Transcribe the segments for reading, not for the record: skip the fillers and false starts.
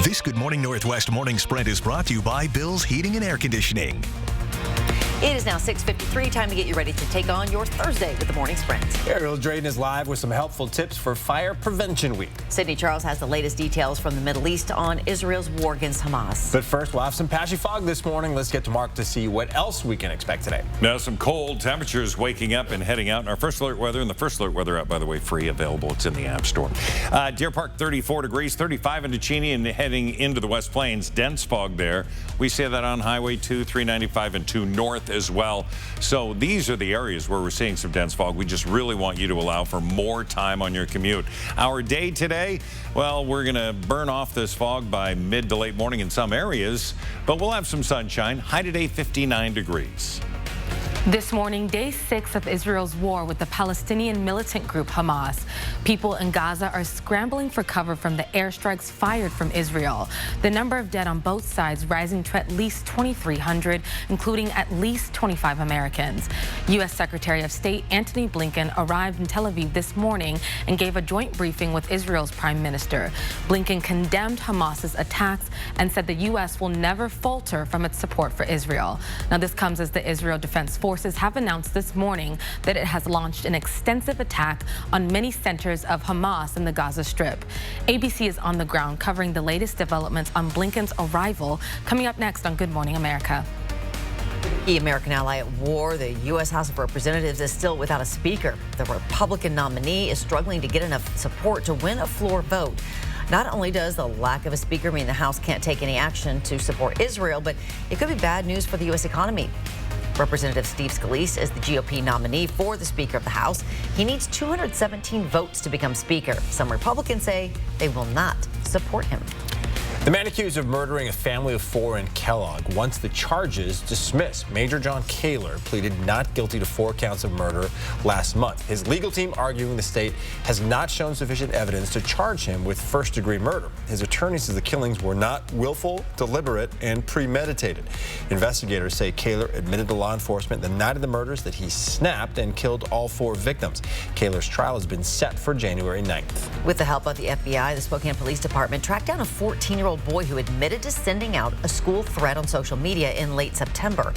This Good Morning Northwest morning sprint is brought to you by Bill's Heating and Air Conditioning. It is now 6:53, time to get you ready to take on your Thursday with the morning sprint. Ariel Drayton is live with some helpful tips for Fire Prevention Week. Sydney Charles has the latest details from the Middle East on Israel's war against Hamas. But first, we'll have some patchy fog this morning. Let's get to Mark to see what else we can expect today. Now, some cold temperatures waking up and heading out in our first alert weather. And the first alert weather app, by the way, free, available. It's in the App Store. Deer Park, 34 degrees, 35 into Cheney and heading into the West Plains. Dense fog there. We see that on Highway 2, 395 and 2 north as well. So these are the areas where we're seeing some dense fog. We just really want you to allow for more time on your commute. Our day today, well, we're going to burn off this fog by mid to late morning in some areas, but we'll have some sunshine. High today, 59 degrees. This morning, day 6 of Israel's war with the Palestinian militant group Hamas. People in Gaza are scrambling for cover from the airstrikes fired from Israel. The number of dead on both sides rising to at least 2,300, including at least 25 Americans. U.S. Secretary of State Antony Blinken arrived in Tel Aviv this morning and gave a joint briefing with Israel's Prime Minister. Blinken condemned Hamas's attacks and said the U.S. will never falter from its support for Israel. Now, this comes as the Israel Defense Forces have announced this morning that it has launched an extensive attack on many centers of Hamas in the Gaza Strip. ABC is on the ground covering the latest developments on Blinken's arrival. Coming up next on Good Morning America. The American ally at war, the U.S. House of Representatives, is still without a speaker. The Republican nominee is struggling to get enough support to win a floor vote. Not only does the lack of a speaker mean the House can't take any action to support Israel, but it could be bad news for the U.S. economy. Representative Steve Scalise is the GOP nominee for the Speaker of the House. He needs 217 votes to become Speaker. Some Republicans say they will not support him. The man accused of murdering a family of 4 in Kellogg wants the charges dismissed. Major John Kaler pleaded not guilty to 4 counts of murder last month. His legal team arguing the state has not shown sufficient evidence to charge him with first-degree murder. His attorney says the killings were not willful, deliberate, and premeditated. Investigators say Kaler admitted to law enforcement the night of the murders that he snapped and killed all 4 victims. Kaler's trial has been set for January 9th. With the help of the FBI, the Spokane Police Department tracked down a 14-year-old boy who admitted to sending out a school threat on social media in late September.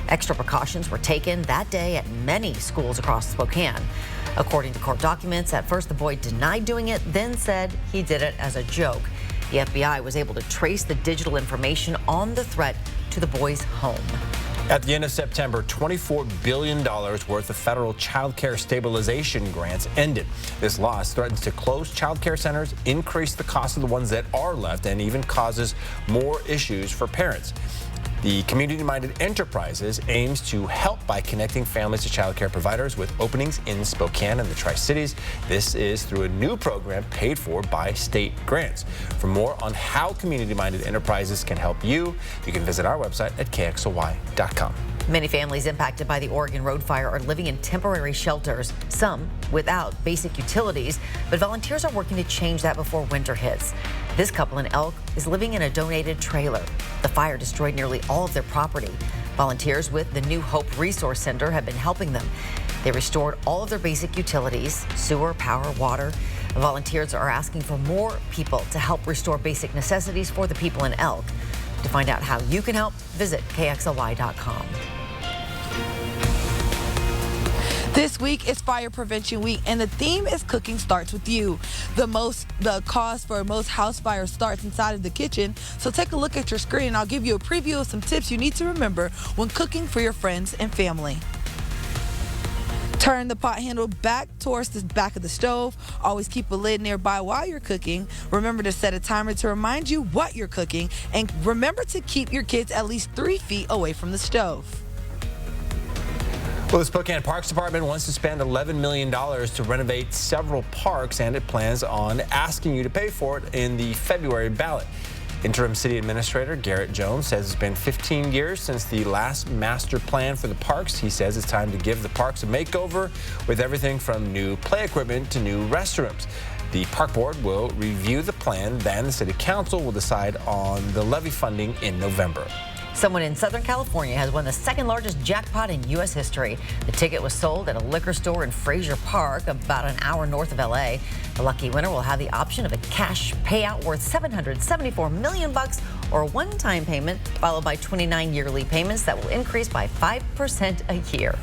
Extra precautions were taken that day at many schools across Spokane. According to court documents, at first the boy denied doing it, then said he did it as a joke. The FBI was able to trace the digital information on the threat to the boy's home. At the end of September, $24 billion worth of federal child care stabilization grants ended. This loss threatens to close child care centers, increase the cost of the ones that are left, and even causes more issues for parents. The Community-Minded Enterprises aims to help by connecting families to child care providers with openings in Spokane and the Tri-Cities. This is through a new program paid for by state grants. For more on how Community-Minded Enterprises can help you, you can visit our website at kxly.com. Many families impacted by the Oregon Road Fire are living in temporary shelters, some without basic utilities, but volunteers are working to change that before winter hits. This couple in Elk is living in a donated trailer. The fire destroyed nearly all of their property. Volunteers with the New Hope Resource Center have been helping them. They restored all of their basic utilities, sewer, power, water. Volunteers are asking for more people to help restore basic necessities for the people in Elk. To find out how you can help, visit kxly.com. This week is Fire Prevention Week, and the theme is Cooking Starts With You. The cause for most house fires starts inside of the kitchen, so take a look at your screen and I'll give you a preview of some tips you need to remember when cooking for your friends and family. Turn the pot handle back towards the back of the stove. Always keep a lid nearby while you're cooking. Remember to set a timer to remind you what you're cooking, and remember to keep your kids at least 3 feet away from the stove. Well, the Spokane Parks Department wants to spend $11 million to renovate several parks, and it plans on asking you to pay for it in the February ballot. Interim City Administrator Garrett Jones says it's been 15 years since the last master plan for the parks. He says it's time to give the parks a makeover with everything from new play equipment to new restrooms. The Park Board will review the plan, then the City Council will decide on the levy funding in November. Someone in Southern California has won the second largest jackpot in U.S. history. The ticket was sold at a liquor store in Frazier Park, about an hour north of L.A. The lucky winner will have the option of a cash payout worth $774 million or a one-time payment, followed by 29 yearly payments that will increase by 5% a year.